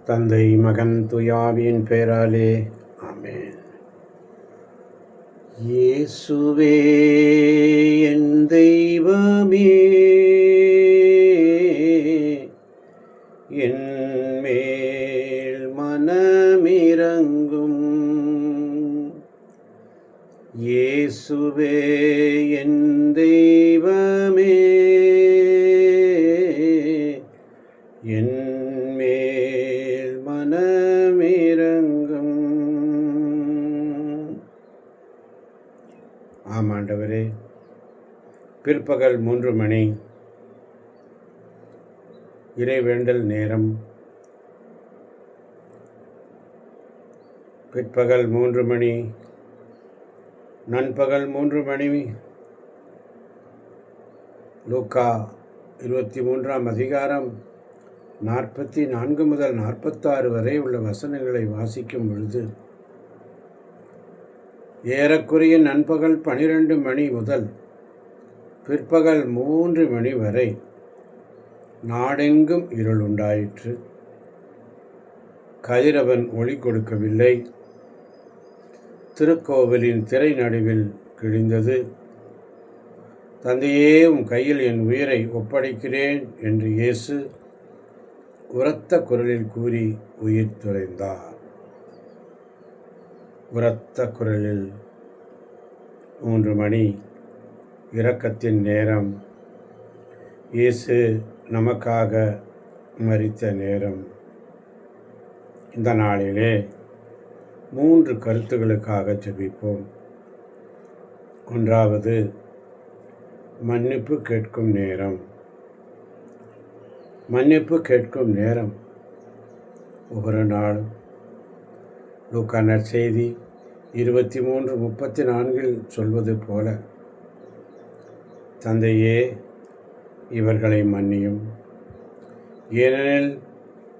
தந்தை மகன் துயாவின் பெயராலே ஆமென். இயேசுவே என் தெய்வமே, என் மேல் மனமிரங்கும். இயேசுவே என் தெய்வமே, என் மேல் மனமிரங்கும். ஆமாண்டவரே, பிற்பகல் 3 மணி இறைவேண்டல் நேரம். பிற்பகல் 3 மணி, நண்பகல் 3 மணி. லூக்கா 23ஆம் அதிகாரம் 44 முதல் 46 வரை உள்ள வசனங்களை வாசிக்கும் பொழுது, ஏறக்குறைய நண்பகல் 12 மணி முதல் பிற்பகல் 3 மணி வரை நாடெங்கும் இருள் உண்டாயிற்று. கதிரவன் ஒளி கொடுக்கவில்லை. திருக்கோவிலின் திரை நடுவில் கிழிந்தது. தந்தையே, உம் கையில் என் உயிரை ஒப்படைக்கிறேன் என்று இயேசு உரத்த குரலில் கூறி உயிர் துறந்தார். உரத்த குரலில் 3 மணி இரக்கத்தின் நேரம். இயேசு நமக்காக மரித்த நேரம். இந்த நாளிலே 3 கருத்துகளுக்காக ஜெபிப்போம். ஒன்றாவது, மன்னிப்பு கேட்கும் நேரம். மன்னிப்பு கேட்கும் நேரம். ஒவ்வொரு நாளும் லூக்கா நற்செய்தி 23:34 சொல்வது போல, தந்தையே, இவர்களை மன்னியும், ஏனெனில்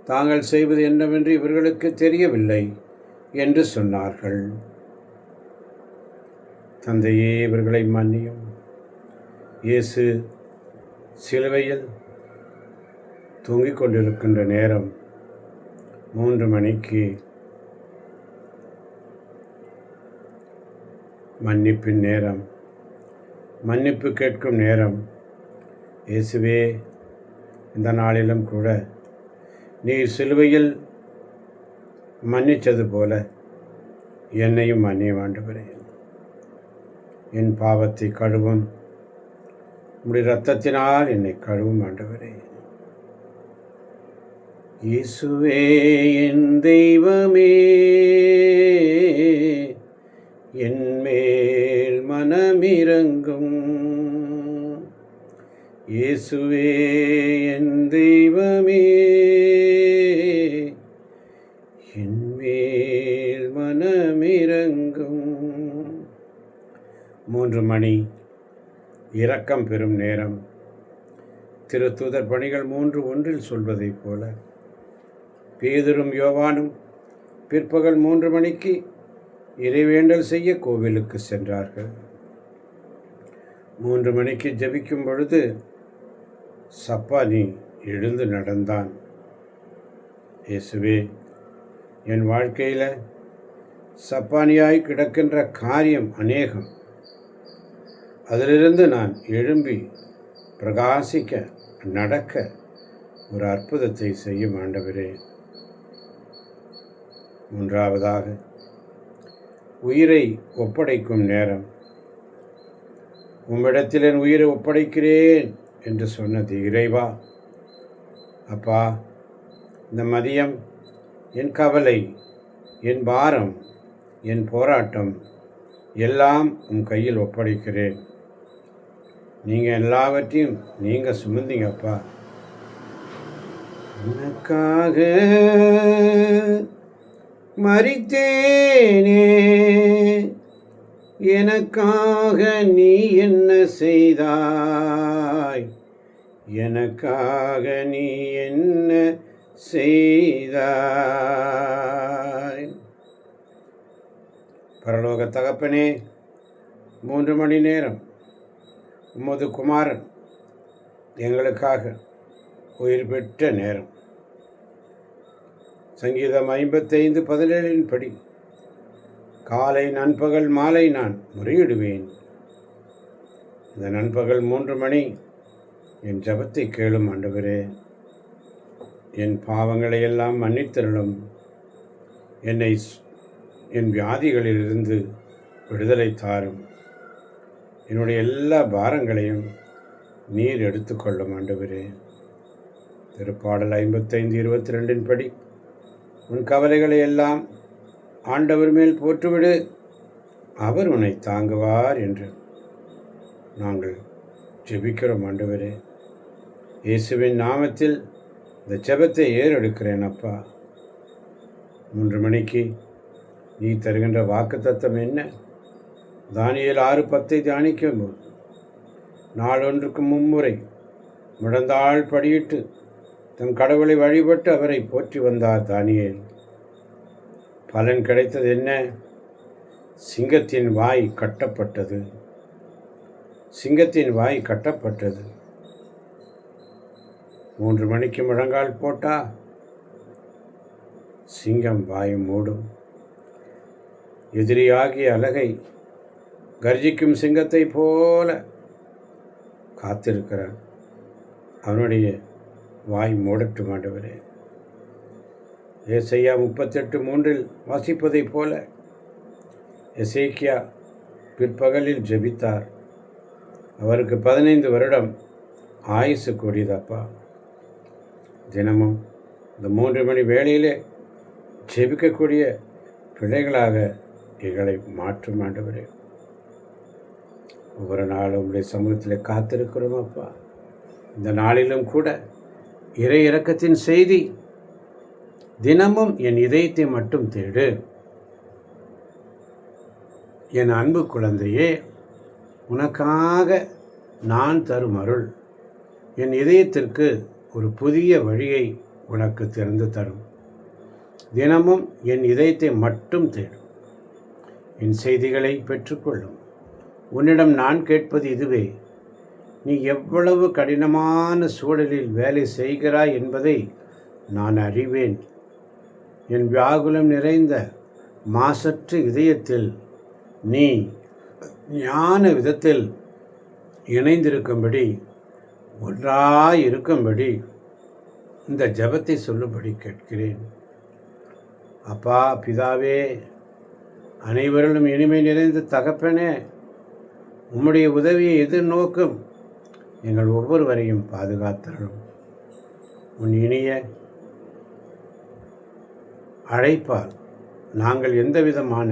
தாங்கள் செய்வது என்னவென்று இவர்களுக்கு தெரியவில்லை என்று சொன்னார்கள். தந்தையே, இவர்களை மன்னியும். இயேசு சிலுவையில் தூங்கிக் கொண்டிருக்கின்ற நேரம். 3 மணிக்கு மன்னிப்பின் நேரம், மன்னிப்பு கேட்கும் நேரம். இயேசுவே, இந்த நாளிலும் கூட நீர் சிலுவையில் மன்னித்தது போல என்னையும் மன்னிய ஆண்டவரே. என் பாவத்தை கழுவும் உம்முடைய இரத்தத்தினால் என்னை கழுவும் ஆண்டவரே. இயேசுவே என் தெய்வமே, என் மேல் மனமிரங்கும். இயேசுவே என் தெய்வமே, என் மேல் மனமிரங்கும். 3 மணி இரக்கம் பெறும் நேரம். திருத்தூதர் பணிகள் 3:1 சொல்வதைப் போல, பேதுரும் யோவானும் பிற்பகல் 3 மணிக்கு இறைவேண்டல் செய்ய கோவிலுக்கு சென்றார்கள். 3 மணிக்கு ஜெபிக்கும் பொழுது சப்பானி எழுந்து நடந்தான். இயேசுவே, என் வாழ்க்கையில் சப்பானியாய் கிடக்கின்ற காரியம் அநேகம். அதிலிருந்து நான் எழும்பி பிரகாசிக்க, நடக்க ஒரு அற்புதத்தை செய்யும் ஆண்டவரே. 3ஆவதாக, உயிரை ஒப்படைக்கும் நேரம். உம்மிடத்தில் என் உயிரை ஒப்படைக்கிறேன் என்று சொன்னது இறைவா. அப்பா, இந்த மதியம் என் கவலை, என் பாரம், என் போராட்டம் எல்லாம் உம் கையில் ஒப்படைக்கிறேன். நீங்கள் எல்லாவற்றையும் நீங்கள் சுமந்தீங்கப்பா. உனக்காக மரித்தேனே, எனக்காக நீ என்ன செய்தாய்? எனக்காக நீ என்ன செய்தாய்? பரலோக தகப்பனே, 3 மணி நேரம் உமது குமாரன் எங்களுக்காக உயிர் பெற்ற நேரம். சங்கீதம் 55:17 படி காலை நண்பகல் மாலை நான் முறையிடுவேன். இந்த நண்பகல் 3 மணி என் ஜெபத்தை கேளும் ஆண்டவரே. என் பாவங்களை எல்லாம் மன்னித்தருளும். என்னை என் வியாதிகளிலிருந்து விடுதலை தாரும். என்னுடைய எல்லா பாரங்களையும் நீர் எடுத்துக்கொள்ளும் ஆண்டவரே. திருப்பாடல் 55:22 படி உன் கவலைகளை எல்லாம் ஆண்டவர் மேல் போட்டுவிடு, அவர் உன்னை தாங்குவார் என்று நாங்கள் ஜெபிக்கிறோம் ஆண்டவரே. இயேசுவின் நாமத்தில் இந்த ஜெபத்தை ஏறெடுக்கிறேன் அப்பா. 3 மணிக்கு நீ தருகின்ற வாக்குத்தத்தம் என்ன? தானியேல் 6:10 தியானிக்கும் போது நாளொன்றுக்கு 3 முறை முழந்தாள் படியிட்டு தம் கடவுளை வழிபட்டு அவரை போற்றி வந்தார் தானியேல். பலன் கிடைத்தது என்ன? சிங்கத்தின் வாய் கட்டப்பட்டது. சிங்கத்தின் வாய் கட்டப்பட்டது. 3 மணிக்கு முழங்கால் போட்டா சிங்கம் வாய் மூடும். எதிரியாகிய அலகை கர்ஜிக்கும் சிங்கத்தை போல காத்திருக்கிறான். அவனுடைய வாய் மூடட்டும் ஆண்டவரே. ஏசாயா 38:3 வாசிப்பதைப் போல எசேக்கியா பிற்பகலில் ஜெபித்தார். அவருக்கு 15 வருடம் ஆயுசு கூடியதப்பா. தினமும் இந்த 3 மணி வேளையிலே ஜெபிக்கக்கூடிய பிள்ளைகளாக எங்களை மாற்றும் ஆண்டவரே. ஒவ்வொரு நாளும் உடைய சமூகத்தில் காத்திருக்கிறோம் அப்பா. இந்த நாளிலும் கூட இறை இரக்கத்தின் செய்தி, தினமும் என் இதயத்தை மட்டும் தேடு. என் அன்பு குழந்தையே, உனக்காக நான் தரும் அருள் என் இதயத்திற்கு ஒரு புதிய வழியை உனக்கு திறந்து தரும். தினமும் என் இதயத்தை மட்டும் தேடும். என் செய்திகளை பெற்றுக்கொள்ளும். உன்னிடம் நான் கேட்பது இதுவே: நீ எவ்வளவு கடினமான சூழலில் வேலை செய்கிறாய் என்பதை நான் அறிவேன். என் வியாகுலம் நிறைந்த மாசற்ற இதயத்தில் நீ ஞான விதத்தில் இணைந்திருக்கும்படி, ஒன்றாயிருக்கும்படி இந்த ஜெபத்தை சொல்லும்படி கேட்கிறேன். அப்பா பிதாவே, அனைவரிலும் இனிமை நிறைந்த தகப்பனே, உம்முடைய உதவியை எதிர்நோக்கும் எங்கள் ஒவ்வொருவரையும் பாதுகாத்தரும். உன் இனிய அழைப்பால் நாங்கள் எந்த விதமான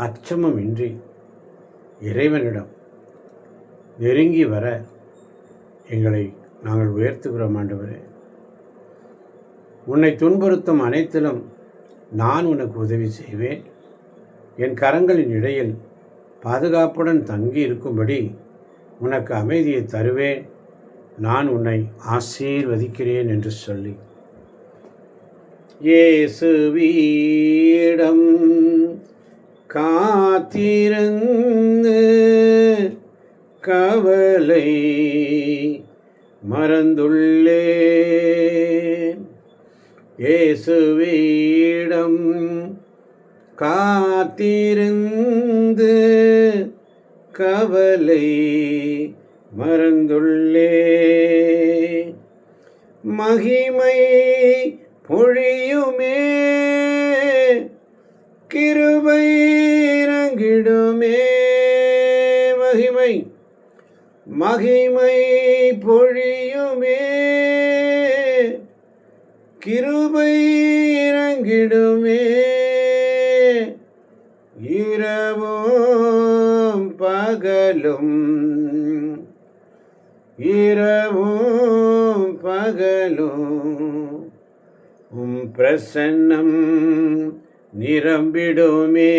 அச்சமும் இன்றி இறைவனிடம் நெருங்கி வர எங்களை நாங்கள் உயர்த்துகிறோம் ஆண்டவரே. உன்னை துன்புறுத்தும் அனைத்திலும் நான் உனக்கு உதவி செய்வேன். என் கரங்களின் இடையில் பாதுகாப்புடன் தங்கி இருக்கும்படி உனக்கு அமைதியை தருவேன். நான் உன்னை ஆசீர்வதிக்கிறேன் என்று சொல்லி இயேசுவிடம் காத்திருந்து கவலை மறந்துள்ளேன். இயேசுவிடம் காத்திருந்து கவலை மறந்துள்ளேன். மகிமை பொழியுமே, கிருபை இறங்கிடுமே. மகிமை பொழியுமே, கிருபை இறங்கிடுமே. இரவும் பகலும் உம் பிரசன்னம் நிரம்பிடுமே.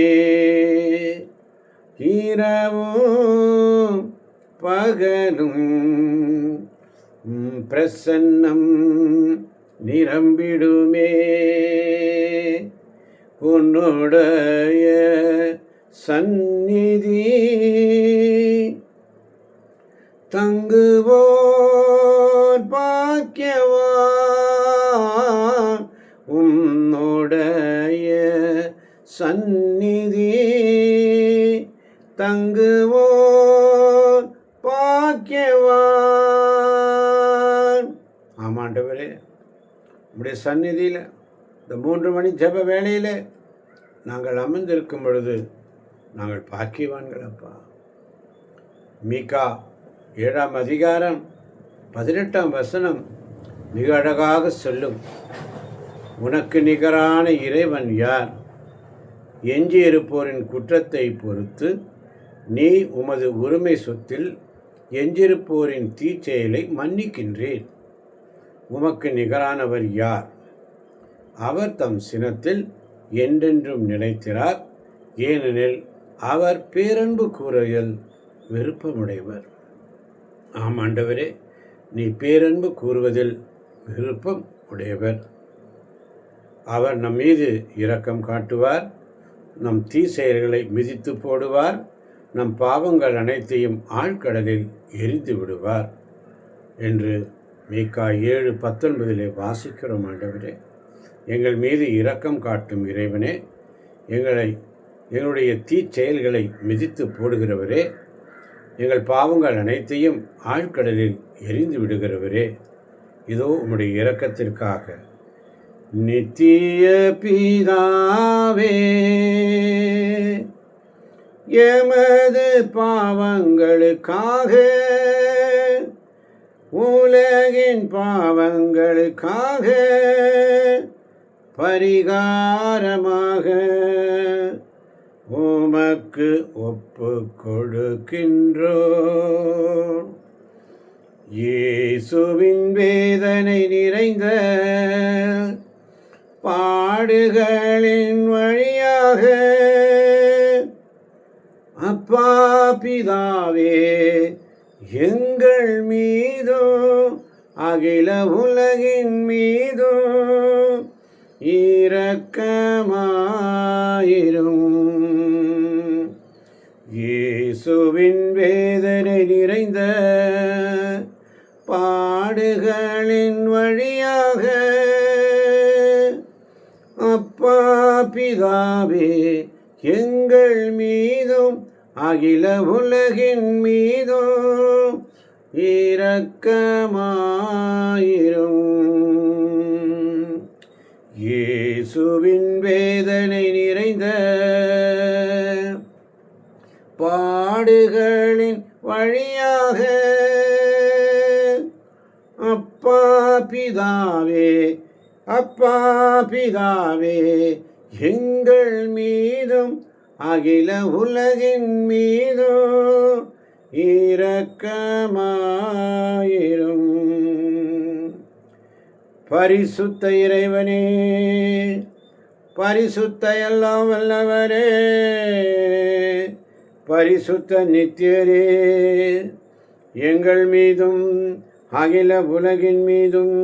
இரவும் பகலும் உம் பிரசன்னம் நிரம்பிடுமே. உன்னுடைய சந்நிதி தங்குவோர் பாக்கியவான். உம் உம்முடைய சந்நிதி தங்குவோர் பாக்கியவான். ஆமாண்டவரே, உம்முடைய சந்நிதியில் இந்த 3 மணி ஜெப வேளையில் நாங்கள் அமர்ந்திருக்கும் பொழுது நாங்கள் பாக்கியவான்கள் அப்பா. மீகா 7ஆம் அதிகாரம் 18ஆம் வசனம் மிக அழகாக சொல்லும், உனக்கு நிகரான இறைவன் யார்? எஞ்சியிருப்போரின் குற்றத்தை பொறுத்து நீ உமது உரிமை சொத்தில் எஞ்சியிருப்போரின் தீச்செயலை மன்னிக்கின்றீர். உமக்கு நிகரானவர் யார்? அவர் தம் சினத்தில் என்றென்றும் நிலைத்திரார், ஏனெனில் அவர் பேரன்பு கூறுதல் விருப்பமுடையவர். ஆமாண்டவரே, நீ பேரன்பு கூறுவதில் விருப்பம் உடையவர். அவர் நம் மீது இரக்கம் காட்டுவார், நம் தீச்செயல்களை மிதித்து போடுவார், நம் பாவங்கள் அனைத்தையும் ஆழ்கடலில் எரிந்து விடுவார் என்று மீகா 7:19 வாசிக்கிறோம். ஆண்டவரே, எங்கள் மீது இரக்கம் காட்டும் இறைவனே, எங்களுடைய தீச்செயல்களை மிதித்து போடுகிறவரே, எங்கள் பாவங்கள் அனைத்தையும் ஆழ்கடலில் எரிந்து விடுகிறவரே, இதோ உம்முடைய இரக்கத்திற்காக. நித்திய பிதாவே, எமது பாவங்களுக்காக, உலகின் பாவங்களுக்காக பரிகாரமாக உமக்கு ஒப்பு கொடுக்கின்றோம். இயேசுவின் வேதனை நிறைந்த பாடுகளின் வழியாக அப்பா பிதாவே, எங்கள் மீதும் அகில உலகின் மீதும் இரக்கமாயிரும். இயேசுவின் வேதனை நிறைந்த பாடுகளின் வழியாக அப்பா பிதாவே, எங்கள் மீதும் அகில உலகின் மீதும் இரக்கமாயிரும். இயேசுவின் வேதனை நிறைந்த பாடுகளின் வழியாக அப்பா பிதாவே, அப்பா பிதாவே, எங்கள் மீதும் அகில உலகின் மீதும் இரக்கமாயிரும். பரிசுத்த இறைவனே, பரிசுத்த எல்லாம் வல்லவரே, பரிசுத்த நித்தியரே, எங்கள் மீதும் அகில உலகின் மீதும்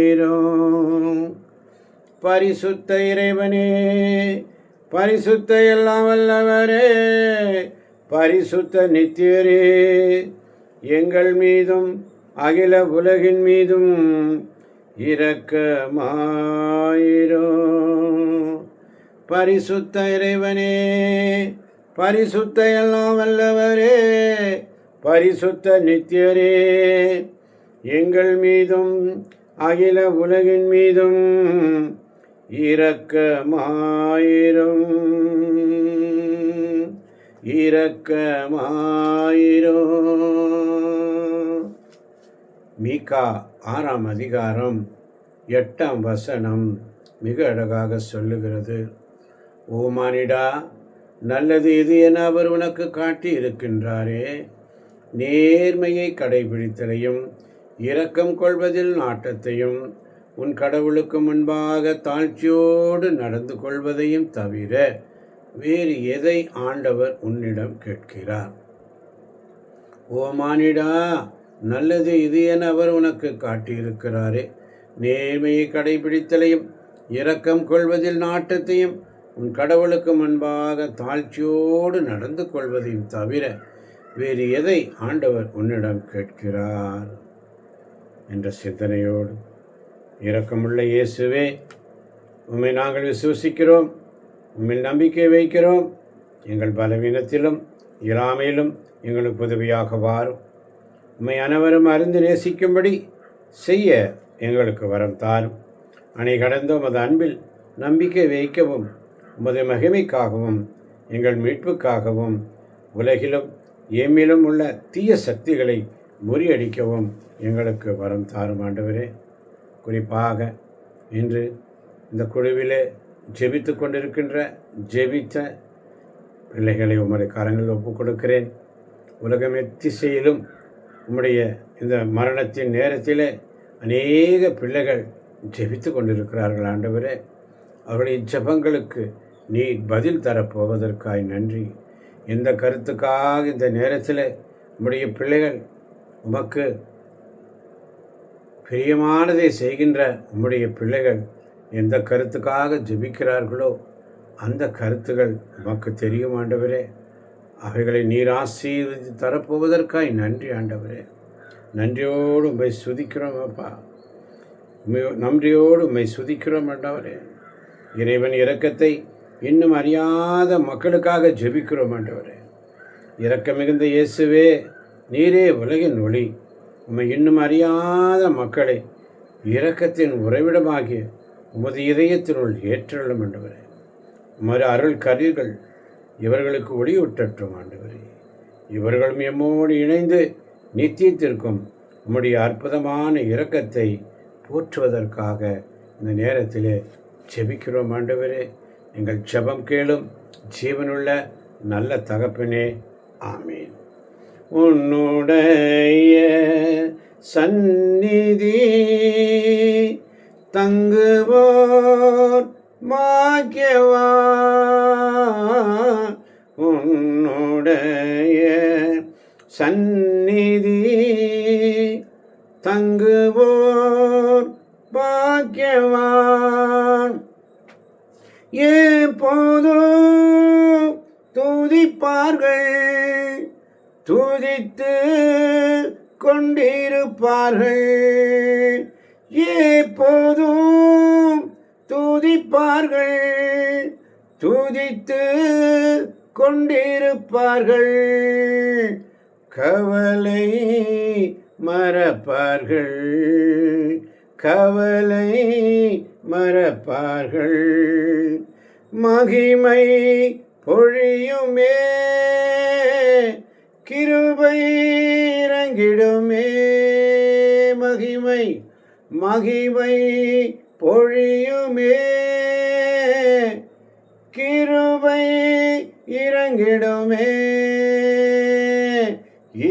இரக்கமாயிரும். பரிசுத்த இறைவனே, பரிசுத்த எல்லாம் வல்லவரே, பரிசுத்த நித்தியரே, எங்கள் மீதும் அகில உலகின் மீதும் இரக்கமாயிரும். பரிசுத்த இறைவனே, பரிசுத்த எல்லாம் வல்லவரே, பரிசுத்த நித்தியரே, எங்கள் மீதும் அகில உலகின் மீதும் இரக்கமாயிரும். இரக்கமாயிரும். மீகா 6ஆம் அதிகாரம் 8ஆம் வசனம் மிக அழகாக சொல்லுகிறது, ஓ மானிடா, நல்லது இது என அவர் உனக்கு காட்டி இருக்கின்றாரே. நேர்மையை கடைபிடித்தலையும் இரக்கம் கொள்வதில் நாட்டத்தையும் உன் கடவுளுக்கு முன்பாக தாழ்ச்சியோடு நடந்து கொள்வதையும் தவிர வேறு எதை ஆண்டவர் உன்னிடம் கேட்கிறார்? ஓ மானிடா, நல்லது இது என அவர் உனக்கு காட்டியிருக்கிறாரே. நேர்மையை கடைபிடித்தலையும் இரக்கம் கொள்வதில் நாட்டத்தையும் உன் கடவுளுக்கு முன்பாக தாழ்ச்சியோடு நடந்து கொள்வதையும் தவிர வேறு எதை ஆண்டவர் உன்னிடம் கேட்கிறார் என்ற சிந்தனையோடு இரக்கமுள்ள இயேசுவே, உம்மை நாங்கள் விசுவசிக்கிறோம், உம்மில் நம்பிக்கை வைக்கிறோம். எங்கள் பலவீனத்திலும் இயலாமையிலும் எங்களுக்கு உதவியாக வாரும். உம்மை அனைவரும் அறிந்து நேசிக்கும்படி செய்ய எங்களுக்கு வரம் தாரும். அணை கடந்த உமது அன்பில் நம்பிக்கை வைக்கவும், உமது மகிமைக்காகவும் எங்கள் மீட்புக்காகவும் உலகிலும் எம்மிலும் உள்ள தீய சக்திகளை முறியடிக்கவும் எங்களுக்கு வரம் தாரும் ஆண்டவரே. குறிப்பாக இன்று இந்த குழுவிலே ஜெபித்து கொண்டிருக்கின்ற ஜெபித்த பிள்ளைகளை உம்முடைய கரங்களில் ஒப்புக் கொடுக்கிறேன். உலகம் எத்திசையிலும் உம்முடைய இந்த மரணத்தின் நேரத்திலே அநேக பிள்ளைகள் ஜெபித்து கொண்டிருக்கிறார்கள் ஆண்டவரே. அவருடைய ஜெபங்களுக்கு நீ பதில் தரப்போவதற்காய் நன்றி. இந்த கருத்துக்காக இந்த நேரத்தில் உம்முடைய பிள்ளைகள் உமக்கு பிரியமானதை செய்கின்ற உம்முடைய பிள்ளைகள் எந்த கருத்துக்காக ஜெபிக்கிறார்களோ அந்த கருத்துகள் உமக்கு தெரியும் ஆண்டவரே. அவைகளை நீர் ஆசீர்வதித்து தரப்போவதற்காய் நன்றி ஆண்டவரே. நன்றியோடு உம்மை சுதிக்கிறோம் அப்பா, நன்றியோடு உம்மை சுதிக்கிறோம் ஆண்டவரே. இறைவன் இரக்கத்தை இன்னும் அறியாத மக்களுக்காக ஜெபிக்கிறோம் ஆண்டவரே. இரக்கம் மிகுந்த இயேசுவே, நீரே உலகின் ஒளி. உம்மை இன்னும் அறியாத மக்களை இரக்கத்தின் உறைவிடமாகிய உமது இதயத்தினுள் ஏற்றலும் ஆண்டவரே. உமது அருள் கருவிகள் இவர்களுக்கு ஒளியூட்டட்டும் ஆண்டவரே. இவர்களும் எம்மோடு இணைந்து நித்தியத்திற்கும் உம்முடைய அற்புதமான இரக்கத்தை போற்றுவதற்காக இந்த நேரத்திலே ஜெபிக்கிறோம் ஆண்டவரே. எங்கள் ஜெபம் கேளும் ஜீவனுள்ள நல்ல தகப்பனே, ஆமீன். உன்னுடைய சந்நிதி தங்குவோர் பாக்கியவான். உன்னுடைய சந்நிதி தங்குவோர் பாக்கியவான். எப்போதும் துதிப்பார்கள், துதித்து கொண்டிருப்பார்கள். எப்போதும் துதிப்பார்கள், துதித்து கொண்டிருப்பார்கள். கவலை மறப்பார்கள், கவலை மறப்பார்கள். மகிமை பொழியுமே, கிருபை இறங்கிடுமே. மகிமை மகிமை பொழியுமே, கிருபை இறங்கிடுமே.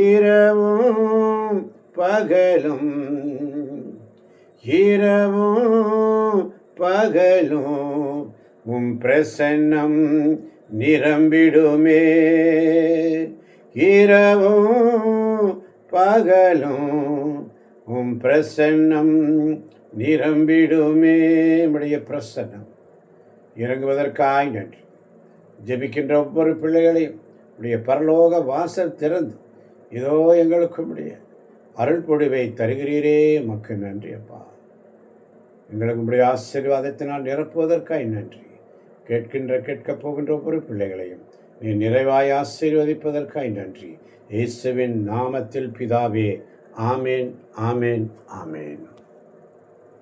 இரவும் பகலும், இரவும் பகலும் உம் பிரசன்னம் நிரம்பிடுமே. இரவும் பகலும் உம் பிரசன்னம் நிரம்பிடுமே. உம்முடைய பிரசன்னம் இறங்குவதற்காய் நன்றி. ஜெபிக்கின்ற ஒவ்வொரு பிள்ளைகளையும் உடைய பரலோக வாசல் திறந்து இதோ எங்களுக்கு உடைய அருள் பொழிவை தருகிறீரே, மக்கள் நன்றி அப்பா. எங்களுக்கு உடைய ஆசீர்வாதத்தினால் நிரப்புவதற்காய் நன்றி. கேட்கப் போகின்ற ஒவ்வொரு பிள்ளைகளையும் நீ நிறைவாய் ஆசீர்வதிப்பதற்காய் நன்றி. இயேசுவின் நாமத்தில் பிதாவே, ஆமேன், ஆமேன், ஆமேன்.